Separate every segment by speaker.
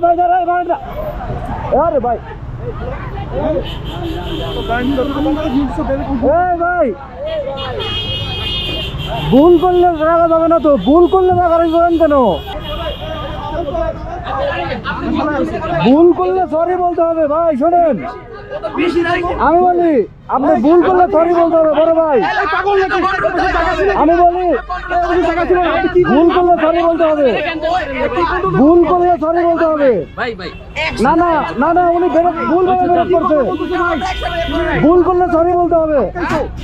Speaker 1: ভাই আরে ভাই ভাই ভুল করলে রাখা যাবে না তো, ভুল করলে রাখারাখি করেন কেন? ভুল করলে সরি বলতে হবে ভাই। শোনেন আমি বলি, আপনি ভুল করলে সরি বলতে হবে বড় ভাই। আমি বলি ভুল করলে সরি বলতে হবে, ভুল করলে সরি বলতে হবে। না না না না, উনি ভুল করছে, ভুল করলে সরি বলতে হবে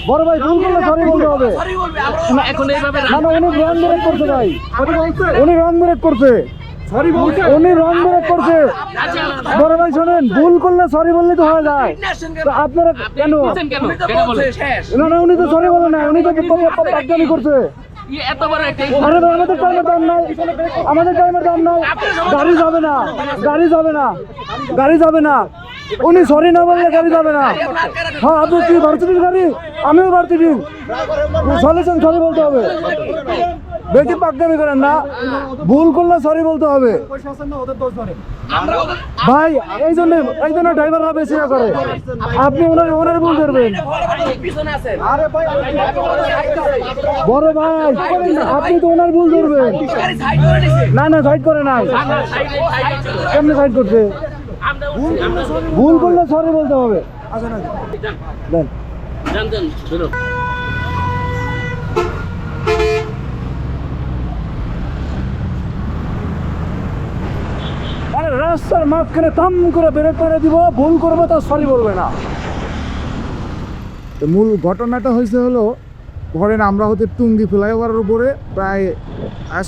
Speaker 1: বড় ভাই, ভুল করলে সরি বলতে হবে। না না, উনি রং ব্রেক করছে ভাই, উনি রং ব্রেক করছে, উনি রং ব্রেক করছে বড় ভাই। শোনেন, ভুল করলে সরি বললে তো হয়ে যায়, তো আপনারা কেন? না না, উনি তো সরি বলে না, উনি তো পাগলামি করছে। আমাদের টাইমের দাম নাই, আমাদের টাইমের দাম নাই, গাড়ি যাবে না, গাড়ি যাবে না, গাড়ি যাবে না। উনি সরি না বললে গাড়ি যাবে না। হ্যাঁ, আপনি কি ভার্সিটির গাড়ি, আমিও ভার্সিটির, সলিউশন সরি বলতে হবে। বেশি পাগলামি করেন না, ভুল করলে সরি বলতে হবে ভাই। এই জন্য ড্রাইভাররা বেশি করে, আপনি ওনার ভুল করবেন বড় ভাই, আপনি তো ওনার ভুল ধরবেন। না না, সাইড করে নাই, কেমনে সাইড করছে? ভুল করলে সরি বলতে হবে। রাস্তার মাঝখানে থাম করে ব্রেক করে দিব, ভুল করবে তা সরি বলবে না। মূল ঘটনাটা হয়েছে হলো, ধরেন আমরা হচ্ছে টুঙ্গি ফ্লাইওভারের উপরে প্রায়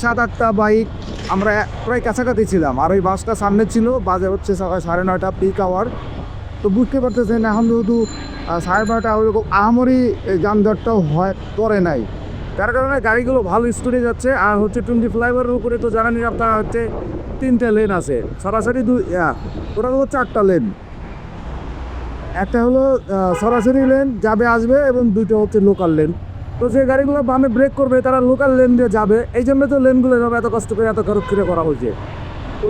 Speaker 1: 7-8টা বাইক, আমরা প্রায় কাছাকাছি ছিলাম, আর ওই বাসটা সামনে ছিল, বাজে হচ্ছে সকাল 9:30 পিক আওয়ার। তো বুঝতে পারতেছেন এখন যেহেতু 12:30 ওইরকম আহামরি যানজটটাও করে নাই, তার কারণে গাড়িগুলো ভালো স্পিডে যাচ্ছে। আর হচ্ছে টুঙ্গি ফ্লাইওভারের উপরে তো জানানি আপনারা হচ্ছে 3টে লেন আছে, সরাসরি ওটা হচ্ছে 4টা লেন। একটা হলো সরাসরি লেন যাবে আসবে, এবং 2টা হচ্ছে লোকাল লেন। তো যে গাড়িগুলো বামে ব্রেক করবে তারা লোকাল লেন দিয়ে যাবে, এই জন্য তো লেনগুলো এভাবে এত কষ্ট করে এত খরচ করে করা হয়েছে।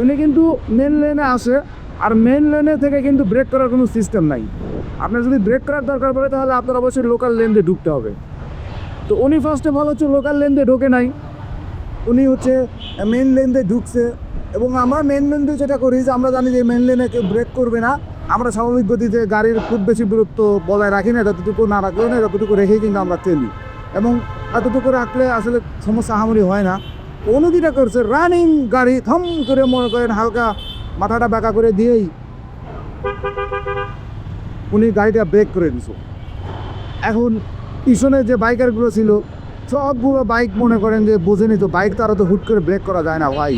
Speaker 1: উনি কিন্তু মেন লেনে আসে, আর মেন লেনে থেকে কিন্তু ব্রেক করার কোনো সিস্টেম নাই। আপনার যদি ব্রেক করার দরকার পড়ে তাহলে আপনার অবশ্যই লোকাল লেন দিয়ে ঢুকতে হবে। তো উনি ফার্স্টে ভালো হচ্ছে লোকাল লেন দিয়ে ঢোকে নাই, উনি হচ্ছে মেন লেন দিয়ে ঢুকছে। এবং আমরা মেন লেন দিয়ে যেটা করি যে আমরা জানি যে মেন লেনে কেউ ব্রেক করবে না, আমরা স্বাভাবিক গতিতে গাড়ির খুব বেশি দূরত্ব বজায় রাখি না, এতটুকু না রাখলেও না, এতটুকু রেখেই কিন্তু আমরা চলি, এবং এতটুকু রাখলে আসলে সমস্যা আহামরি হয় না। অনুদিটা করছে রানিং গাড়ি, থম করে মনে করেন হালকা মাথাটা বাঁকা করে দিয়েই উনি গাড়িটা ব্রেক করে দিছে। এখন পিছনে যে বাইকারগুলো ছিল সবগুলো বাইক মনে করেন যে বোঝেনি, তো বাইক তারা তো হুট করে ব্রেক করা যায় না ভাই,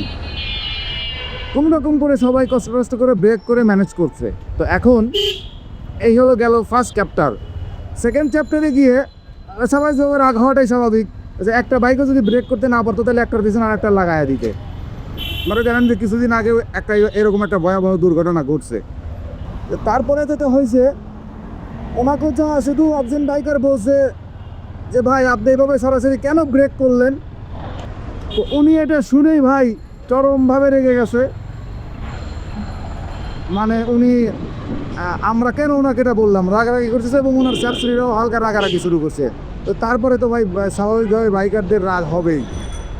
Speaker 1: কোন রকম করে সবাই কষ্ট করে ব্রেক করে ম্যানেজ করছে। তো এখন এই হলো গেল ফার্স্ট চ্যাপ্টার। সেকেন্ড চ্যাপ্টারে গিয়ে সবাই রাগ হওয়াটাই স্বাভাবিক, যে একটা বাইকও যদি ব্রেক করতে না পারতো তাহলে একটার পিছনে আর একটা লাগাইয়া দিতে। মানে জানেন যে কিছুদিন আগে একটা এরকম একটা ভয়াবহ দুর্ঘটনা ঘটছে। তারপরে যেটা হয়েছে, ওনাকে শুধু একজন বাইকার বলছে যে ভাই আপনি এভাবে সরাসরি কেন ব্রেক করলেন। তো উনি এটা শুনেই ভাই চরমভাবে রেগে গেছে, মানে উনি আমরা কেন ওনাকে এটা বললাম রাগারাগি করতেছে, এবং ওনার শাশুড়িরাও হালকা রাগারাগি শুরু করছে। তো তারপরে তো ভাই স্বাভাবিকভাবে বাইকারদের রাগ হবেই,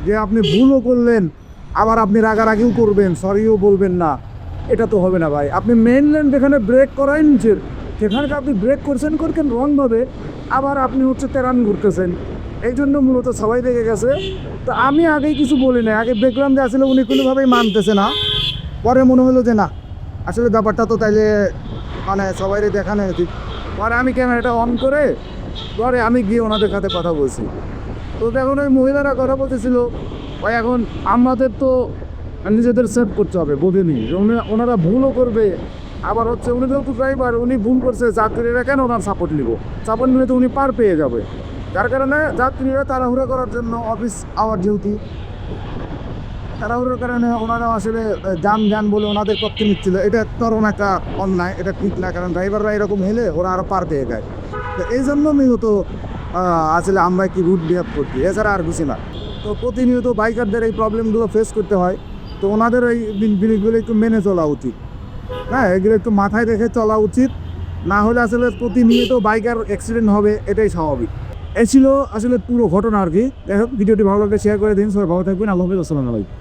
Speaker 1: যে আপনি ভুলও করলেন আবার আপনি রাগারাগিও করবেন, সরিও বলবেন না, এটা তো হবে না ভাই। আপনি মেন লেন যেখানে ব্রেক করাই নিচ্ছেন সেখানে আপনি ব্রেক করছেন রংভাবে, আবার আপনি হচ্ছে তেরান ঘুরতেছেন, এই জন্য মূলত সবাই রেগে গেছে। তো আমি আগেই কিছু বলি না, আগে দেখলাম যে আসলে উনি কোনোভাবেই মানতেছে না, পরে মনে হলো যে না আসলে ব্যাপারটা তো তাইলে মানে সবাইরে দেখানো উচিত। পরে আমি ক্যামেরাটা অন করে পরে আমি গিয়ে ওনাদের সাথে কথা বলছি। তো এখন ওই মহিলারা কথা বলতেছিল, ওই এখন আমাদের তো নিজেদের সেভ করতে হবে, বোঝেনি ওনারা ভুলও করবে, আবার হচ্ছে উনি যেহেতু ড্রাইভার, উনি ভুল করছে, যাত্রীরা কেন ওনার সাপোর্ট নিলে তো উনি পার পেয়ে যাবে। যার কারণে যাত্রীরা তাড়াহুড়া করার জন্য অফিস আওয়ার যেহেতু তাড়াহুড়োর কারণে ওনারা আসলে যান বলে ওনাদের পক্ষে নিচ্ছিল, এটা চরম একটা অন্যায়, এটা ঠিক না। কারণ ড্রাইভাররা এরকম হেলে ওরা আরও পার পেয়ে যায়। তো এই জন্য মূলত আসলে আমরা কি রুট বিহেভ করছি, এছাড়া আর কিছু না। তো প্রতিনিয়ত বাইকারদের এই প্রবলেমগুলো ফেস করতে হয়। তো ওনাদের এই জিনিসগুলো একটু মেনে চলা উচিত। হ্যাঁ, এগুলো একটু মাথায় রেখে চলা উচিত, না হলে আসলে প্রতিনিয়ত বাইকার অ্যাক্সিডেন্ট হবে, এটাই স্বাভাবিক। এই ছিল আসলে পুরো ঘটনা আর কি। যাই হোক, ভিডিওটি ভালো লাগলে শেয়ার করে দিন। সবাই ভালো থাকবেন। আল্লাহ হাফেজ। আসসালামু আলাইকুম।